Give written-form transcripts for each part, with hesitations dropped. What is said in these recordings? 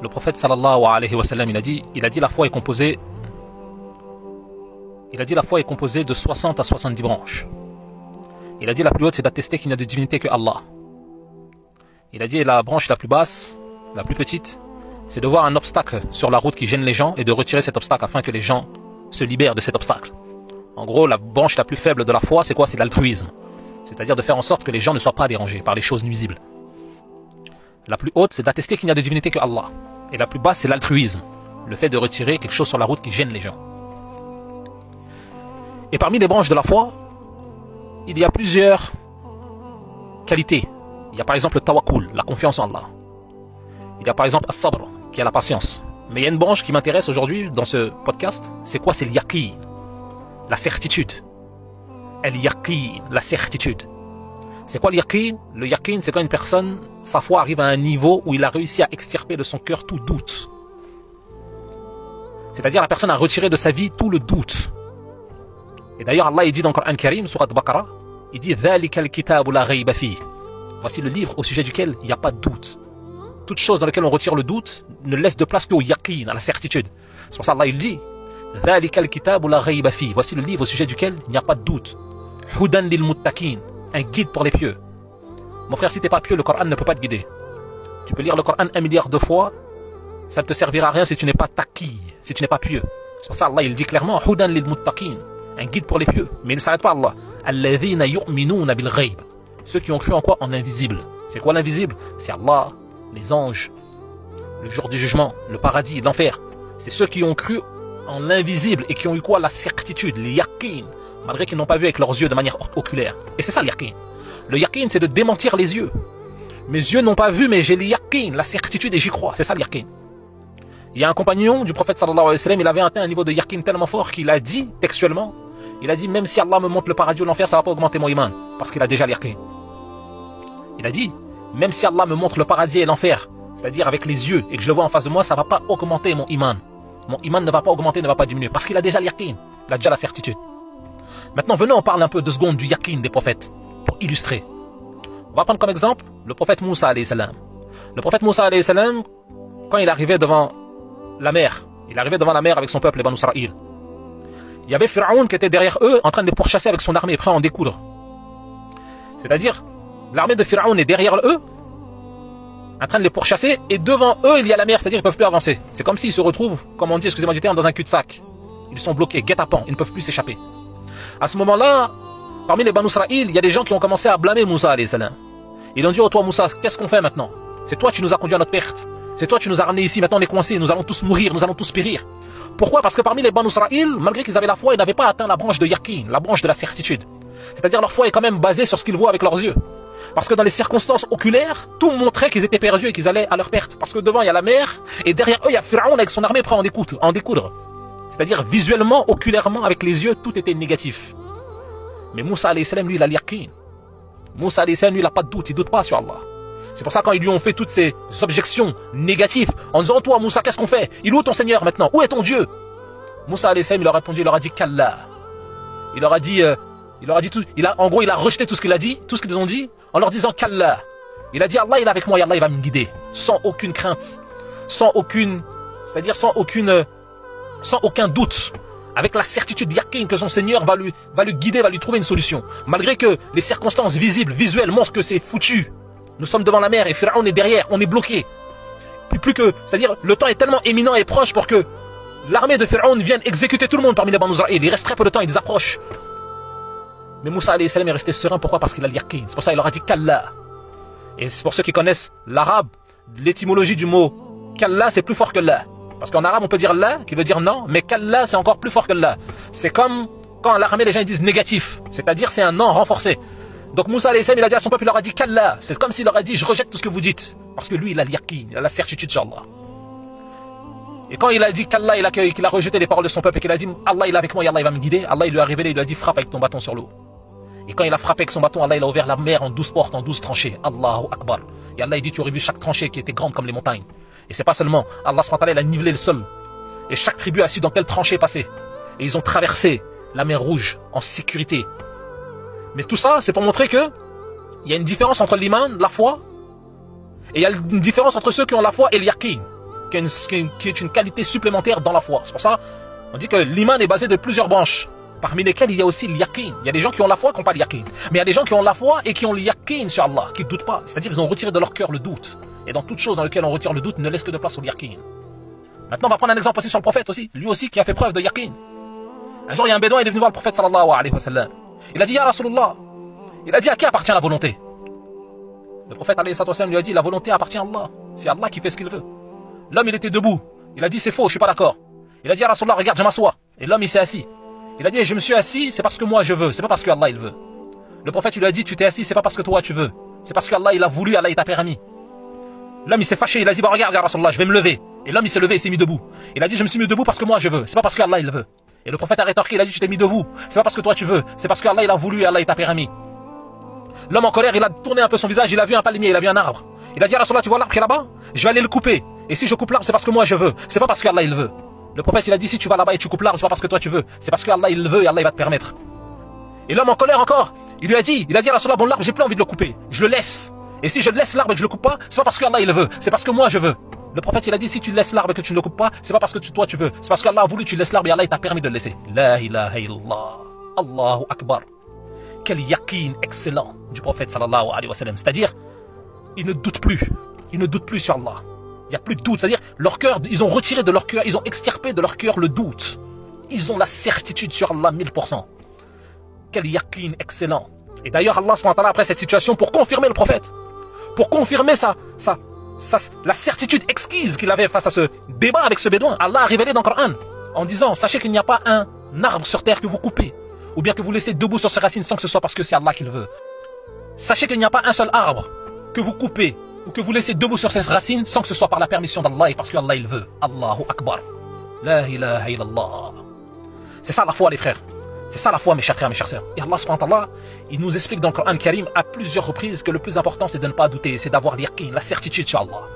Le prophète sallallahu alayhi wa sallam, il a dit la foi est composée de 60 à 70 branches. Il a dit la plus haute c'est d'attester qu'il n'y a de divinité que Allah. Il a dit la branche la plus basse, la plus petite, c'est de voir un obstacle sur la route qui gêne les gens et de retirer cet obstacle afin que les gens se libèrent de cet obstacle. En gros, la branche la plus faible de la foi, c'est quoi? C'est l'altruisme. C'est-à-dire de faire en sorte que les gens ne soient pas dérangés par les choses nuisibles. La plus haute, c'est d'attester qu'il n'y a de divinité que Allah. Et la plus basse, c'est l'altruisme. Le fait de retirer quelque chose sur la route qui gêne les gens. Et parmi les branches de la foi, il y a plusieurs qualités. Il y a par exemple le tawakkul, la confiance en Allah. Il y a par exemple as-sabr, qui est la patience. Mais il y a une branche qui m'intéresse aujourd'hui dans ce podcast, c'est quoi? C'est l'yaqin, la certitude. El-yaqin, la certitude. C'est quoi l'yaqin? Le yaqin, c'est quand une personne, sa foi arrive à un niveau où il a réussi à extirper de son cœur tout doute. C'est-à-dire la personne a retiré de sa vie tout le doute. Et d'ailleurs, Allah il dit dans le Coran Karim, surat Baqarah, il dit ذَلِكَ الْكِتَابُ لَا رَيْبَ فِيهِ. Voici le livre au sujet duquel il n'y a pas de doute. Toute chose dans laquelle on retire le doute ne laisse de place qu'au yaqin, à la certitude. C'est pour ça Allah il dit ذَلِكَ الْكِتَابُ لَا رَيْبَ فِيهِ. Voici le livre au sujet duquel il n'y a pas de doute. Hudan lil muttaqin, un guide pour les pieux. Mon frère, si tu n'es pas pieux, le Coran ne peut pas te guider. Tu peux lire le Coran 1 milliard de fois, ça ne te servira à rien si tu n'es pas taqi, si tu n'es pas pieux. C'est pour ça Allah il dit clairement Hudan lil muttaqin, un guide pour les pieux. Mais il ne s'arrête pas Allah. Alladhina yu'minuna bil ghayb. Ceux qui ont cru en quoi? En l'invisible. C'est quoi l'invisible? C'est Allah, les anges, le jour du jugement, le paradis, l'enfer. C'est ceux qui ont cru en l'invisible et qui ont eu quoi? La certitude, le yaqin, malgré qu'ils n'ont pas vu avec leurs yeux de manière oculaire. Et c'est ça le yaqin. Le yaqin, c'est de démentir les yeux. Mes yeux n'ont pas vu, mais j'ai le yaqin, la certitude et j'y crois. C'est ça le yaqin. Il y a un compagnon du prophète sallallahu alayhi wa sallam, il avait atteint un niveau de yaqin tellement fort qu'il a dit, textuellement, il a dit, même si Allah me montre le paradis ou l'enfer, ça ne va pas augmenter mon iman. Parce qu'il a déjà le yaqin. Il a dit, même si Allah me montre le paradis et l'enfer, c'est-à-dire avec les yeux, et que je le vois en face de moi, ça ne va pas augmenter mon iman. Mon iman ne va pas augmenter, ne va pas diminuer. Parce qu'il a déjà le yaqin. Il a déjà la certitude. Maintenant, venons, on parle un peu 2 secondes du yaqin des prophètes, pour illustrer. On va prendre comme exemple le prophète Moussa alayhi salam. Le prophète Moussa alayhi salam, quand il arrivait devant la mer, avec son peuple, les Banu Israël. Il y avait Pharaon qui était derrière eux, en train de les pourchasser avec son armée, prêt à en découdre. C'est-à-dire, l'armée de Pharaon est derrière eux, en train de les pourchasser, et devant eux, il y a la mer, c'est-à-dire qu'ils ne peuvent plus avancer. C'est comme s'ils se retrouvent, comme on dit, excusez-moi du terme, dans un cul-de-sac. Ils sont bloqués, guet-apens, ils ne peuvent plus s'échapper. À ce moment-là, parmi les Banu Israël, il y a des gens qui ont commencé à blâmer Moussa alayhi salam. Ils ont dit, oh toi Moussa, qu'est-ce qu'on fait maintenant? C'est toi qui nous as conduit à notre perte. C'est toi qui nous as ramenés ici, maintenant on est coincés, nous allons tous mourir, nous allons tous périr. Pourquoi? Parce que parmi les Banu Israël, malgré qu'ils avaient la foi, ils n'avaient pas atteint la branche de yaqin, la branche de la certitude. C'est-à-dire leur foi est quand même basée sur ce qu'ils voient avec leurs yeux. Parce que dans les circonstances oculaires, tout montrait qu'ils étaient perdus et qu'ils allaient à leur perte. Parce que devant il y a la mer, et derrière eux il y a Pharaon avec son armée prêt à en découdre. C'est-à-dire visuellement, oculairement, avec les yeux, tout était négatif. Mais Moussa alayhi salam, lui, il a l'yaqin. Moussa alayhi salam, lui, il n'a pas de doute, il ne doute pas sur Allah. C'est pour ça quand ils lui ont fait toutes ces objections négatives, en disant, toi Moussa, qu'est-ce qu'on fait? Il est où ton Seigneur maintenant? Où est ton Dieu? Moussa alayhi salam, il leur a répondu, il leur a dit Kalla. Il leur a dit tout, en gros, il a rejeté tout ce qu'il a dit, tout ce qu'ils ont dit, en leur disant Kalla. Il a dit, Allah, il est avec moi et Allah, il va me guider. Sans aucune crainte. Sans aucun doute. Avec la certitude yaqin que son Seigneur va lui guider, va lui trouver une solution. Malgré que les circonstances visibles, visuelles montrent que c'est foutu. Nous sommes devant la mer et Pharaon est derrière, on est bloqué. C'est-à-dire, le temps est tellement éminent et proche pour que l'armée de Pharaon vienne exécuter tout le monde parmi les Banu Israël. Il reste très peu de temps, ils approchent. Mais Moussa alayhi salam est resté serein, pourquoi? Parce qu'il a l'yaqin. C'est pour ça qu'il leur a dit Kalla. Et c'est pour ceux qui connaissent l'arabe, l'étymologie du mot Kalla, c'est plus fort que la. Parce qu'en arabe, on peut dire la, qui veut dire non, mais Kalla, c'est encore plus fort que la. C'est comme quand à l'armée, les gens disent négatif. C'est-à-dire, c'est un non renforcé. Donc Moussa alayhi salam, il a dit à son peuple, il leur a dit Kalla. C'est comme s'il leur a dit, je rejette tout ce que vous dites. Parce que lui, il a l'yaqin, il a la certitude sur Allah. Et quand il a dit Kalla, qu'il a rejeté les paroles de son peuple et qu'il a dit, Allah, il est avec moi, et Allah, il va me guider. Allah, il lui a révélé, il lui a dit, frappe avec ton bâton sur l'eau. Et quand il a frappé avec son bâton, Allah, il a ouvert la mer en 12 portes, en 12 tranchées. Allahu Akbar. Et Allah, il dit, tu aurais vu chaque tranchée qui était grande comme les montagnes. Et c'est pas seulement, Allah, il a nivelé le sol. Et chaque tribu a su dans quelle tranchée passer. Et ils ont traversé la mer Rouge en sécurité. Mais tout ça, c'est pour montrer que il y a une différence entre l'iman, la foi, et il y a une différence entre ceux qui ont la foi et l'yaqin. qui est une qualité supplémentaire dans la foi. C'est pour ça, on dit que l'iman est basé de plusieurs branches, parmi lesquelles il y a aussi le yaqin. Il y a des gens qui ont la foi, qui n'ont pas le yaqin. Mais il y a des gens qui ont la foi et qui ont le yaqin sur Allah, qui ne doutent pas. C'est-à-dire qu'ils ont retiré de leur cœur le doute. Et dans toute chose dans laquelle on retire le doute, ne laisse que de place au yaqin. Maintenant, on va prendre un exemple aussi sur le prophète aussi. Lui aussi qui a fait preuve de yaqin. Un jour, il y a un bédouin, il est venu voir le prophète sallallahu alayhi wa sallam. Il a dit, Ya Rasulullah. Il a dit, à qui appartient la volonté? Le prophète alayhi wa sallam lui a dit, la volonté appartient à Allah. C'est Allah qui fait ce qu'il veut. L'homme, il était debout. Il a dit, c'est faux, je suis pas d'accord. Il a dit, Ya Rasulullah, regarde, je m'assois. Et l'homme, il s'est assis. Il a dit, je me suis assis, c'est parce que moi je veux. C'est pas parce que Allah, il veut. Le prophète, il lui a dit, tu t'es assis, c'est pas parce que toi tu veux. C'est parce que Allah, il a voulu, Allah, il t'a permis. L'homme, il s'est fâché. Il a dit, bah, regarde, Ya Rasulullah, je vais me lever. Et l'homme, il s'est levé, il s'est mis debout. Il a dit, je me suis mis debout parce que moi je veux. C'est pas parce que Allah, il veut. Et le prophète a rétorqué, il a dit, tu t'es mis debout. C'est pas parce que toi tu veux. C'est parce que Allah, il a voulu, Allah, il t'a permis. L'homme en colère, il a tourné un peu son visage, il a vu un palmier, il a vu un arbre. Il a dit, Rasulullah, tu vois l'arbre qui est là-bas? Je vais aller le couper. Et si je coupe l'arbre, c'est parce que moi je veux. C'est pas parce que Allah, il veut. Le prophète, il a dit, si tu vas là-bas et tu coupes l'arbre, c'est pas parce que toi tu veux. C'est parce que Allah, il le veut et Allah, il va te permettre. Et l'homme en colère encore, il lui a dit, Rasulullah, bon, l'arbre, j'ai plus envie de le couper. Je le laisse. Et si je laisse l'arbre et que je le coupe pas, c'est pas parce que Allah, il le veut. C'est parce que moi je veux. Le prophète, il a dit, si tu laisses l'arbre et que tu ne le coupes pas, c'est pas parce que toi tu veux. C'est parce qu'Allah a voulu que tu laisses l'arbre et Allah, il t'a permis de le laisser. La ilaha illallah. Allahu Akbar. Quel yaqin excellent du prophète sallallahu alayhi wa sallam. C'est-à-dire, ils ne doutent plus. Ils ne doutent plus sur Allah. Il n'y a plus de doute. C'est-à-dire, leur cœur, ils ont retiré de leur cœur, ils ont extirpé de leur cœur le doute. Ils ont la certitude sur Allah 1000%. Quel yaqin excellent. Et d'ailleurs, Allah, après cette situation, pour confirmer le prophète, pour confirmer la certitude exquise qu'il avait face à ce débat avec ce bédouin, Allah a révélé dans le Coran en disant, sachez qu'il n'y a pas un arbre sur terre que vous coupez, ou bien que vous laissez debout sur ses racines sans que ce soit parce que c'est Allah qui le veut. Sachez qu'il n'y a pas un seul arbre que vous coupez, ou que vous laissez debout sur ses racines sans que ce soit par la permission d'Allah et parce que Allah il veut. Allahu Akbar. La ilaha illallah. C'est ça la foi, les frères. C'est ça la foi, mes chers frères, mes chères sœurs. Et Allah subhanahu wa ta'ala, il nous explique dans le Coran Karim à plusieurs reprises que le plus important c'est de ne pas douter, c'est d'avoir l'yaqin, la certitude sur Allah.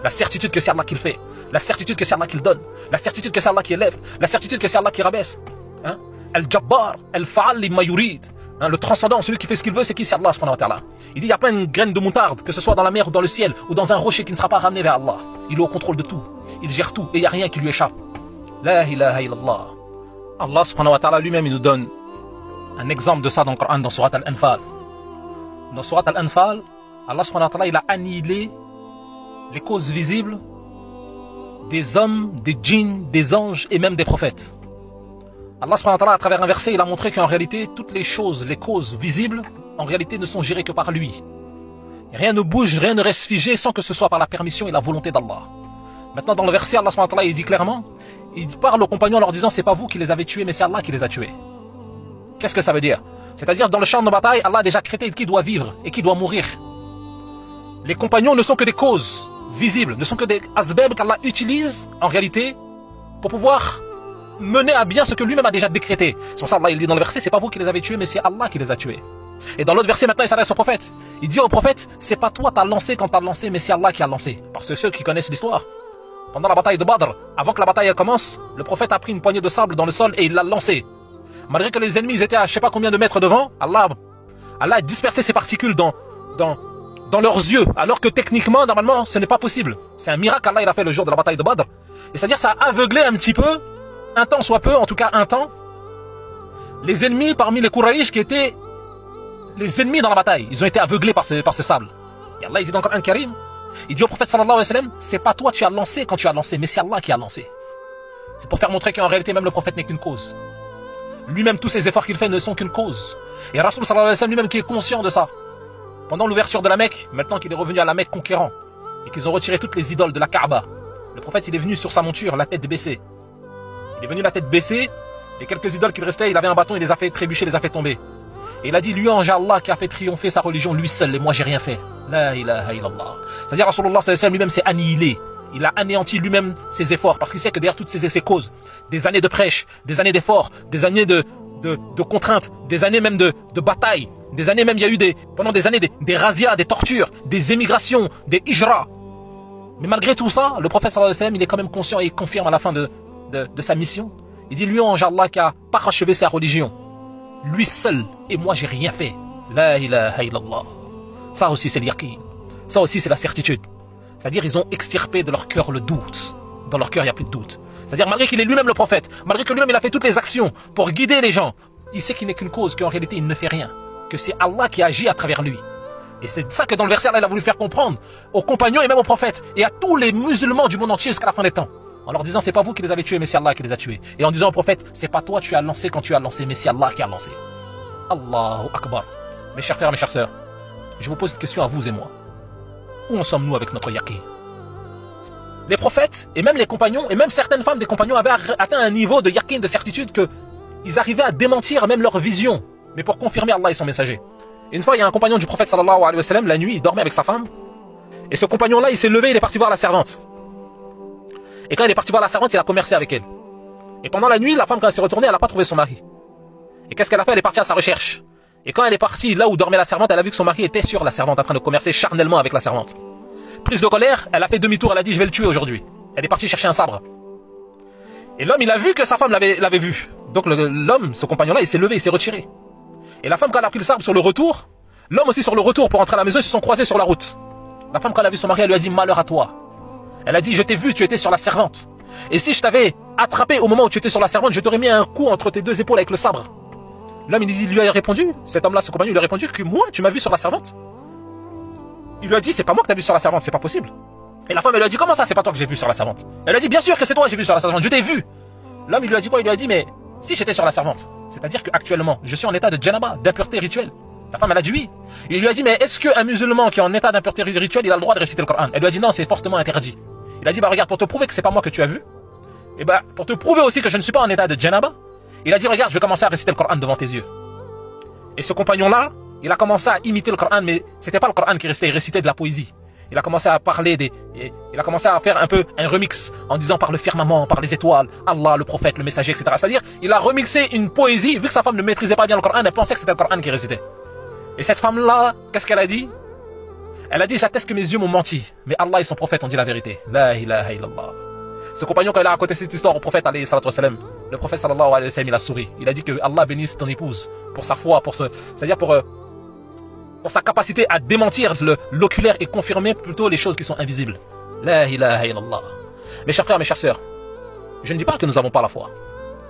La certitude que c'est Allah qui le fait, la certitude que c'est Allah qui le donne, la certitude que c'est Allah qui élève, la certitude que c'est Allah qui rabaisse. Hein? Al-Jabbar, Al-Fa'al lima yurid. Hein, le transcendant, celui qui fait ce qu'il veut, c'est qui? C'est Allah subhanahu wa ta'ala. Il dit, il y a plein de graines de moutarde, que ce soit dans la mer ou dans le ciel, ou dans un rocher qui ne sera pas ramené vers Allah. Il est au contrôle de tout. Il gère tout, et il n'y a rien qui lui échappe. La ilaha illallah. Allah subhanahu wa ta'ala lui-même, il nous donne un exemple de ça dans le Coran, dans Surat Al-Anfal. Dans Surat Al-Anfal, Allah subhanahu wa ta'ala, il a annihilé les causes visibles des hommes, des djinns, des anges et même des prophètes. Allah subhanahu wa ta'ala, à travers un verset, il a montré qu'en réalité, toutes les choses, les causes visibles, en réalité ne sont gérées que par lui. Rien ne bouge, rien ne reste figé sans que ce soit par la permission et la volonté d'Allah. Maintenant, dans le verset, Allah subhanahu wa ta'ala, il dit clairement, il parle aux compagnons en leur disant, c'est pas vous qui les avez tués, mais c'est Allah qui les a tués. Qu'est-ce que ça veut dire? C'est-à-dire, dans le champ de bataille, Allah a déjà créé qui doit vivre et qui doit mourir. Les compagnons ne sont que des causes visibles, ne sont que des asbab qu'Allah utilise, en réalité, pour pouvoir mener à bien ce que lui-même a déjà décrété. C'est pour ça Allah il dit dans le verset, c'est pas vous qui les avez tués, mais c'est Allah qui les a tués. Et dans l'autre verset, maintenant, il s'adresse au prophète. Il dit au prophète, c'est pas toi t'as lancé quand t'as lancé, mais c'est Allah qui a lancé. Parce que ceux qui connaissent l'histoire, pendant la bataille de Badr, avant que la bataille commence, le prophète a pris une poignée de sable dans le sol et il l'a lancé. Malgré que les ennemis ils étaient à je sais pas combien de mètres devant, Allah a dispersé ces particules dans leurs yeux, alors que techniquement, normalement, ce n'est pas possible. C'est un miracle qu'Allah il a fait le jour de la bataille de Badr. Et c'est-à-dire ça a aveuglé un petit peu, un temps soit peu, en tout cas un temps, les ennemis parmi les Quraysh qui étaient les ennemis dans la bataille. Ils ont été aveuglés par ce sable. Et Allah il dit dans le Coran Karim, il dit au prophète sallallahu alayhi wa sallam, c'est pas toi tu as lancé quand tu as lancé, mais c'est Allah qui a lancé. C'est pour faire montrer qu'en réalité même le prophète n'est qu'une cause. Lui-même tous ces efforts qu'il fait ne sont qu'une cause. Et Rasul sallallahu alayhi wa sallam lui-même qui est conscient de ça. Pendant l'ouverture de la Mecque, maintenant qu'il est revenu à la Mecque conquérant, et qu'ils ont retiré toutes les idoles de la Kaaba, le prophète il est venu sur sa monture, la tête baissée. Il est venu la tête baissée, les quelques idoles qu'il restait, il avait un bâton, il les a fait trébucher, les a fait tomber. Et il a dit, louange à Allah qui a fait triompher sa religion, lui seul, et moi j'ai rien fait. La ilaha illallah. C'est-à-dire Rasulullah sallallahu alayhi wa sallam lui-même s'est annihilé. Il a anéanti lui-même ses efforts, parce qu'il sait que derrière toutes ces causes, des années de prêche, des années d'efforts, des années de contraintes, des années même de batailles, des années même il y a eu pendant des années des razzias, des tortures, des émigrations, des hijras. Mais malgré tout ça, le prophète sallallahu alayhi wa sallam, il est quand même conscient et il confirme à la fin de sa mission. Il dit, louange à Allah qui a parachevé sa religion. Lui seul, et moi j'ai rien fait. La ilaha illallah. Ça aussi c'est l'yaqin. Ça aussi c'est la certitude. C'est-à-dire ils ont extirpé de leur cœur le doute. dans leur cœur, il n'y a plus de doute. C'est-à-dire, malgré qu'il est lui-même le prophète, malgré que lui-même il a fait toutes les actions pour guider les gens, il sait qu'il n'est qu'une cause, qu'en réalité il ne fait rien, que c'est Allah qui agit à travers lui. Et c'est ça que dans le verset, Allah il a voulu faire comprendre aux compagnons et même aux prophètes, et à tous les musulmans du monde entier jusqu'à la fin des temps. En leur disant, c'est pas vous qui les avez tués, mais c'est Allah qui les a tués. Et en disant au prophète, c'est pas toi tu as lancé quand tu as lancé, mais c'est Allah qui a lancé. Allahu Akbar. Mes chers frères, mes chères sœurs, je vous pose une question à vous et moi. Où en sommes-nous avec notre yaqin? Les prophètes, et même les compagnons, et même certaines femmes des compagnons avaient atteint un niveau de yaqin, de certitude, que ils arrivaient à démentir même leur vision, mais pour confirmer Allah et son messager. Et une fois, il y a un compagnon du prophète sallallahu alayhi wa sallam, la nuit, il dormait avec sa femme, et ce compagnon-là, il s'est levé, il est parti voir la servante. Et quand il est parti voir la servante, il a commercé avec elle. Et pendant la nuit, la femme, quand elle s'est retournée, elle n'a pas trouvé son mari. Et qu'est-ce qu'elle a fait? Elle est partie à sa recherche. Et quand elle est partie là où dormait la servante, elle a vu que son mari était sur la servante, en train de commercer charnellement avec la servante. Prise de colère, elle a fait demi-tour, elle a dit, je vais le tuer aujourd'hui. Elle est partie chercher un sabre. Et l'homme, il a vu que sa femme l'avait vu. Donc l'homme, ce compagnon-là, il s'est levé, il s'est retiré. Et la femme, quand elle a pris le sabre sur le retour, l'homme aussi sur le retour pour entrer à la maison, ils se sont croisés sur la route. La femme, quand elle a vu son mari, elle lui a dit, malheur à toi. Elle a dit, je t'ai vu, tu étais sur la servante. Et si je t'avais attrapé au moment où tu étais sur la servante, je t'aurais mis un coup entre tes deux épaules avec le sabre. L'homme, il lui a répondu, cet homme-là, ce compagnon, il lui a répondu que moi, tu m'as vu sur la servante. Il lui a dit, c'est pas moi que t'as vu sur la servante, c'est pas possible. Et la femme, elle lui a dit, comment ça, c'est pas toi que j'ai vu sur la servante? Elle a dit, bien sûr que c'est toi que j'ai vu sur la servante, je t'ai vu. L'homme, il lui a dit quoi? Il lui a dit, mais si j'étais sur la servante, c'est-à-dire qu'actuellement, je suis en état de djanaba, d'impureté rituelle. La femme, elle a dit oui. Il lui a dit, mais est-ce qu'un musulman qui est en état d'impureté rituelle, il a le droit de réciter le Coran? Elle lui a dit, non, c'est fortement interdit. Il a dit, bah regarde, pour te prouver que c'est pas moi que tu as vu, et bah, pour te prouver aussi que je ne suis pas en état de djanaba, il a dit, regarde, je vais commencer à réciter le Coran devant tes yeux. Et ce compagnon-là, il a commencé à imiter le Coran, mais c'était pas le Coran qui récitait, il récitait de la poésie. Il a commencé à parler il a commencé à faire un peu un remix en disant par le firmament, par les étoiles, Allah, le prophète, le messager, etc. C'est-à-dire, il a remixé une poésie, vu que sa femme ne maîtrisait pas bien le Coran, elle pensait que c'était le Coran qui récitait. Et cette femme-là, qu'est-ce qu'elle a dit? Elle a dit, j'atteste que mes yeux m'ont menti, mais Allah et son prophète ont dit la vérité. La ilaha illallah. Ce compagnon, quand il a raconté cette histoire au prophète, alayhi salatu wassalam, le prophète sallallahu alayhi wa sallam, il a souri. Il a dit que Allah bénisse ton épouse pour sa foi, c'est-à-dire pour sa capacité à démentir l'oculaire et confirmer plutôt les choses qui sont invisibles. La ilaha illallah. Mes chers frères, mes chères sœurs, je ne dis pas que nous n'avons pas la foi.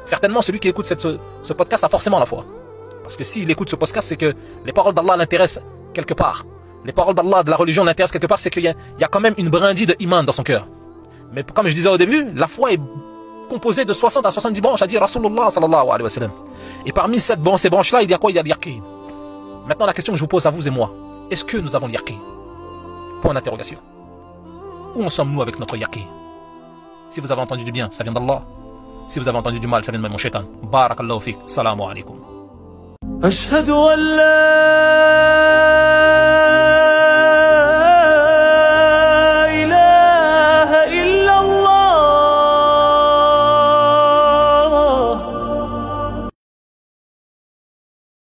Certainement, celui qui écoute ce podcast a forcément la foi. Parce que s'il écoute ce podcast, c'est que les paroles d'Allah l'intéressent quelque part. Les paroles d'Allah, de la religion l'intéressent quelque part, c'est qu'il y a quand même une brindille de iman dans son cœur. Mais comme je disais au début, la foi est composée de 60 à 70 branches, a dit Rasulullah sallallahu alayhi wa sallam. Et parmi ces branches-là, il y a quoi? Il y a l'yaqin. Maintenant, la question que je vous pose à vous et moi, est-ce que nous avons l'yaqin? Point d'interrogation. Où en sommes-nous avec notre yaqin? Si vous avez entendu du bien, ça vient d'Allah. Si vous avez entendu du mal, ça vient de mon shaitan. Barakallahu fik. Salamu alaykum. أشهد أن لا